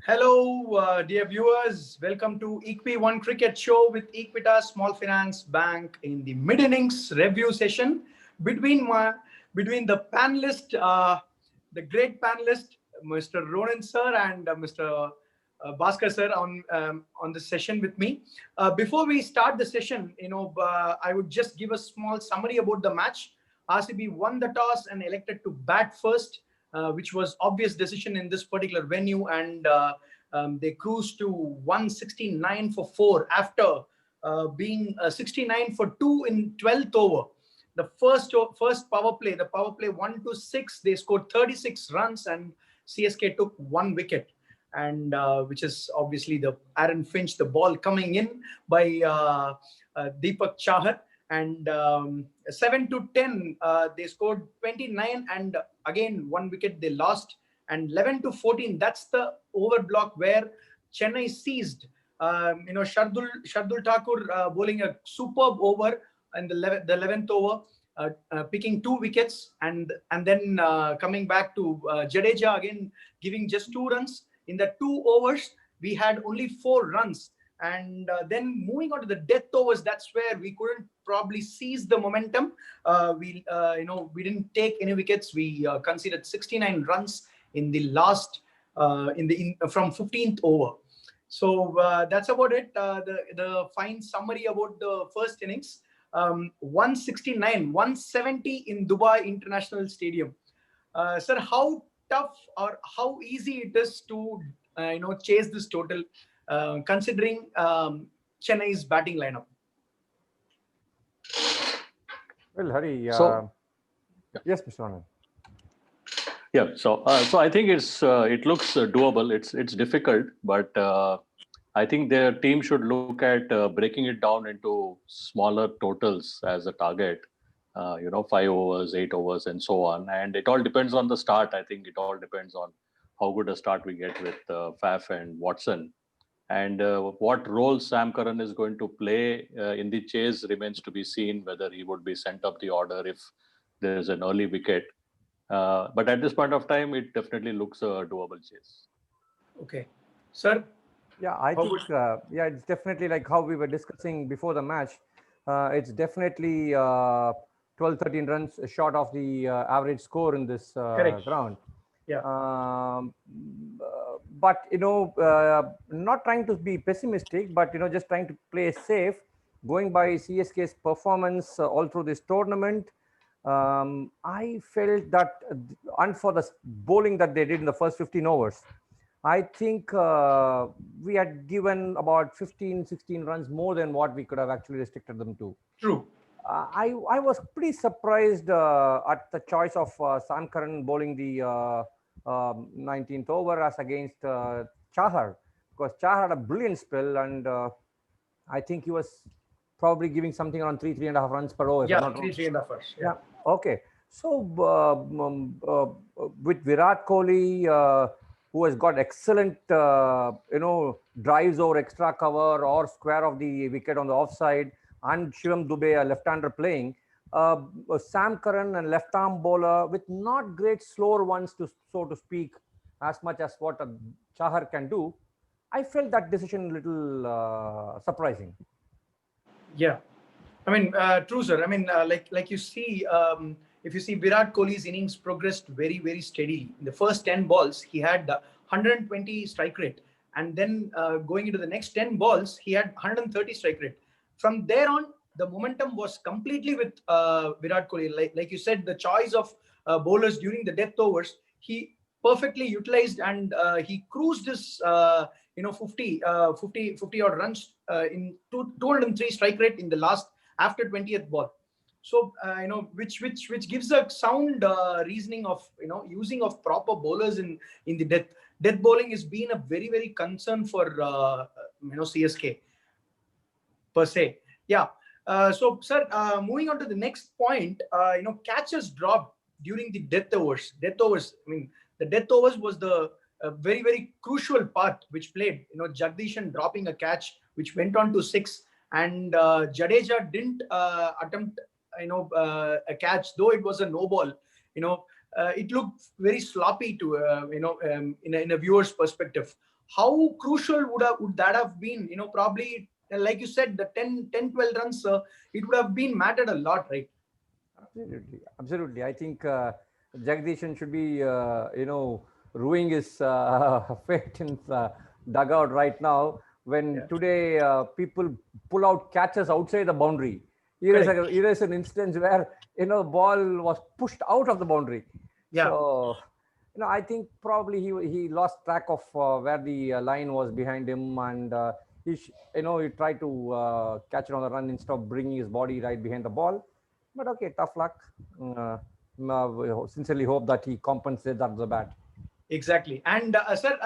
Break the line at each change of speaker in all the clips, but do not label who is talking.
Hello, dear viewers. Welcome to Equione Cricket Show with Equitas Small Finance Bank in the mid-innings review session between the panelist, the great panelist, Mr. Ronan sir and Mr. Bhaskar sir on the session with me. Before we start the session, I would just give a small summary about the match. RCB won the toss and elected to bat first. Which was obvious decision in this particular venue, and they cruised to 169 for 4 after being 69 for 2 in 12th over. The first power play, the power play 1-6, they scored 36 runs and CSK took 1 wicket, and which is obviously the Aaron Finch, the ball coming in by Deepak Chahar. And 7-10, they scored 29, and again 1 wicket they lost. And 11-14, that's the over block where Chennai seized. Shardul Thakur bowling a superb over in the 11th over, picking 2 wickets, and then coming back to Jadeja again giving just 2 runs. In the 2 overs, we had only 4 runs. And then moving on to the death overs, that's where we couldn't probably seize the momentum. We didn't take any wickets. We conceded 69 runs in the last from 15th over. So that's about it. The fine summary about the first innings: 169, 170 in Dubai International Stadium. Sir, how tough or how easy it is to chase this total? Considering Chennai's batting lineup.
Well, Hari, yes, Mr. Anand.
Yeah, so I think it looks doable. It's difficult, but I think their team should look at breaking it down into smaller totals as a target. 5 overs, 8 overs, and so on. And it all depends on the start. I think it all depends on how good a start we get with Faf and Watson. And what role Sam Curran is going to play in the chase remains to be seen, whether he would be sent up the order if there is an early wicket. But at this point of time, it definitely looks a doable chase.
Okay. Sir?
Yeah, I think, it's definitely like how we were discussing before the match. It's definitely 12, 13 runs short of the average score in this ground.
Yeah.
But not trying to be pessimistic, but just trying to play safe, going by CSK's performance all through this tournament. I felt that, and for the bowling that they did in the first 15 overs, I think we had given about 15, 16 runs more than what we could have actually restricted them to.
True.
I was pretty surprised at the choice of Sam Curran bowling the 19th over as against Chahar, because Chahar had a brilliant spell, and I think he was probably giving something around 3.5 runs per over.
Yeah, 3.5 runs.
Yeah. Okay. So with Virat Kohli, who has got excellent drives over extra cover or square of the wicket on the offside, and Shivam Dubey, a left-hander playing, Sam Curran, and left-arm bowler with not great slower ones, so to speak, as much as what a Chahar can do. I felt that decision a little surprising.
Yeah, I mean, true, sir. I mean, like you see, if you see Virat Kohli's innings progressed very, very steadily. In the first 10 balls, he had 120 strike rate, and then going into the next 10 balls, he had 130 strike rate. From there on, the momentum was completely with Virat Kohli. Like you said, the choice of bowlers during the death overs, he perfectly utilized, and he cruised his 50 odd runs in 203 strike rate in the last after 20th ball. So which gives a sound reasoning of using of proper bowlers in the death bowling has been a very, very concern for CSK per se. Yeah. So, sir, moving on to the next point, catches dropped during the death overs. I mean, the death overs was the very, very crucial part which played. Jagdishan dropping a catch which went on to 6, and Jadeja didn't attempt a catch, though it was a no ball. it looked very sloppy to in a viewer's perspective. How crucial would that have been? Probably like you said, the 10, 12 runs, it would have been mattered a lot, right?
Absolutely, absolutely. I think Jagdishan should be, ruining his fate in dugout right now. When today people pull out catches outside the boundary, here is an instance where ball was pushed out of the boundary.
Yeah.
So I think probably he lost track of where the line was behind him, and he tried to catch it on the run instead of bringing his body right behind the ball. But okay, tough luck. We sincerely hope that he compensates at the bat.
Exactly. And sir,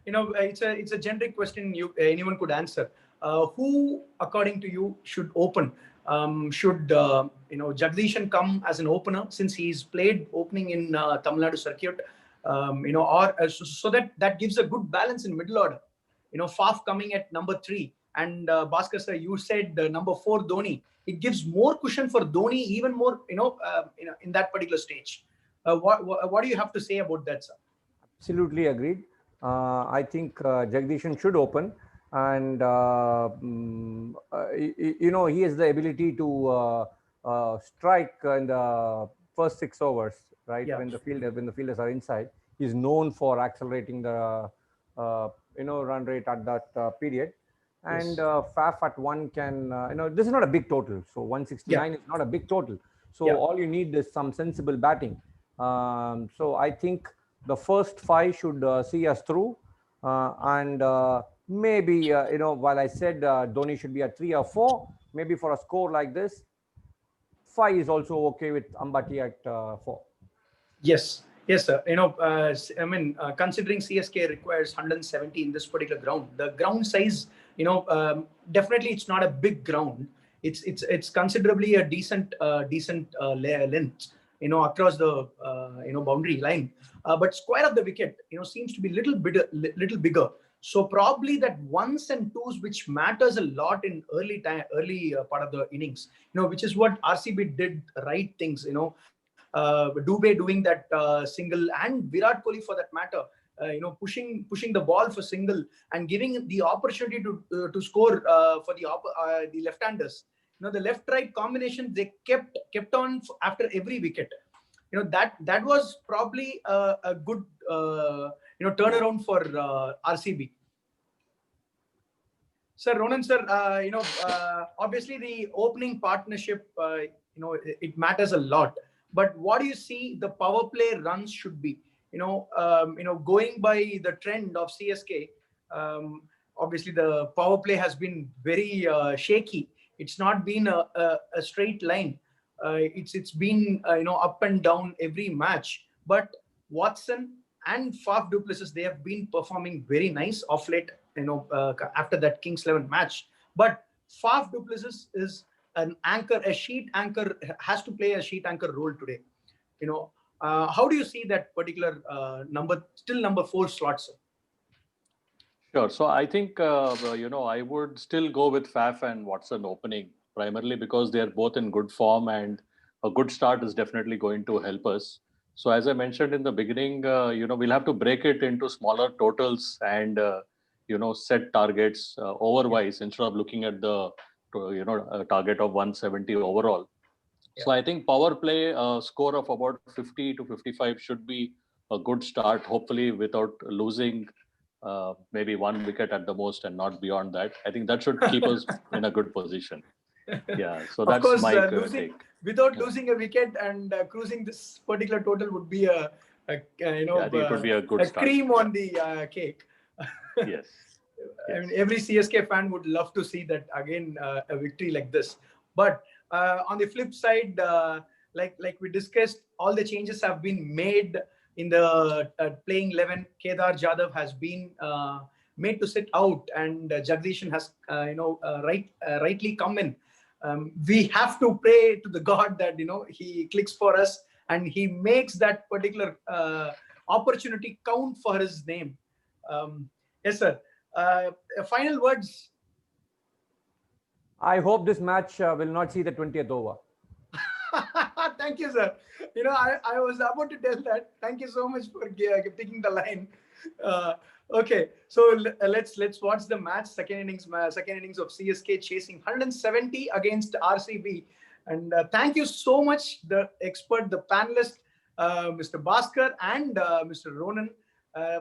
it's a generic question anyone could answer. Who, according to you, should open? Should Jagdishan come as an opener, since he's played opening in Tamil Nadu circuit? Or so that gives a good balance in middle order. Faf coming at number 3, and Bhaskar sir, you said number 4 Dhoni. It gives more cushion for Dhoni, even more in that particular stage. What do you have to say about that, sir?
Absolutely agreed. I think Jagdishan should open, and he has the ability to strike in the first 6 overs, right?
Yeah.
When the fielders are inside, he's known for accelerating the run rate at that period. And Faf at 1 can, this is not a big total. So 169 is not a big total. So all you need is some sensible batting. So I think the first 5 should see us through. And maybe, while I said Dhoni should be at 3 or 4, maybe for a score like this, 5 is also okay with Ambati at 4.
Yes, sir. Considering CSK requires 170 in this particular ground, the ground size, definitely it's not a big ground. It's considerably a decent length, across the boundary line. But square of the wicket, seems to be little bigger. So probably that ones and twos, which matters a lot in early part of the innings, which is what RCB did right things, Dubey doing that single, and Virat Kohli for that matter, pushing the ball for single and giving the opportunity to score for the left-handers. The left-right combination they kept on after every wicket. That was probably a good turnaround for RCB. Sir Ronan sir, obviously the opening partnership, it matters a lot. But what do you see the power play runs should be? Going by the trend of CSK, obviously the power play has been very shaky. It's not been a straight line. It's been up and down every match. But Watson and Faf du Plessis, they have been performing very nice off late. After that Kings 11 match, but Faf du Plessis is an anchor, a sheet anchor, has to play a sheet anchor role today. How do you see that particular number 4 slot, sir?
Sure. So I think, I would still go with Faf and Watson opening, primarily because they are both in good form, and a good start is definitely going to help us. So as I mentioned in the beginning, we'll have to break it into smaller totals and, set targets overwise instead of looking at the, target of 170 overall. Yeah. So I think power play score of about 50 to 55 should be a good start, hopefully without losing maybe 1 wicket at the most and not beyond that. I think that should keep us in a good position. Yeah, so that's of course, my take.
Without losing a wicket and cruising this particular total would be I think it would be a good start. Cream on the cake.
Yes.
I mean, every CSK fan would love to see that again, a victory like this. But on the flip side, like we discussed, all the changes have been made in the playing 11. Kedar Jadhav has been made to sit out, and Jagdishan has rightly come in. We have to pray to the God that he clicks for us and he makes that particular opportunity count for his name. Yes, sir. Final words.
I hope this match will not see the 20th over.
Thank you, sir. I was about to tell that. Thank you so much for picking the line. Okay, so let's watch the match. Second innings of CSK chasing 170 against RCB. And thank you so much, the expert, the panelist, Mr. Bhaskar and Mr. Ronan,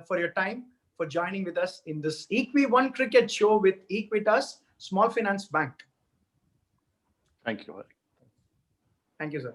for your time, for joining with us in this Equi1 cricket show with Equitas Small Finance Bank.
Thank you.
Thank you, sir.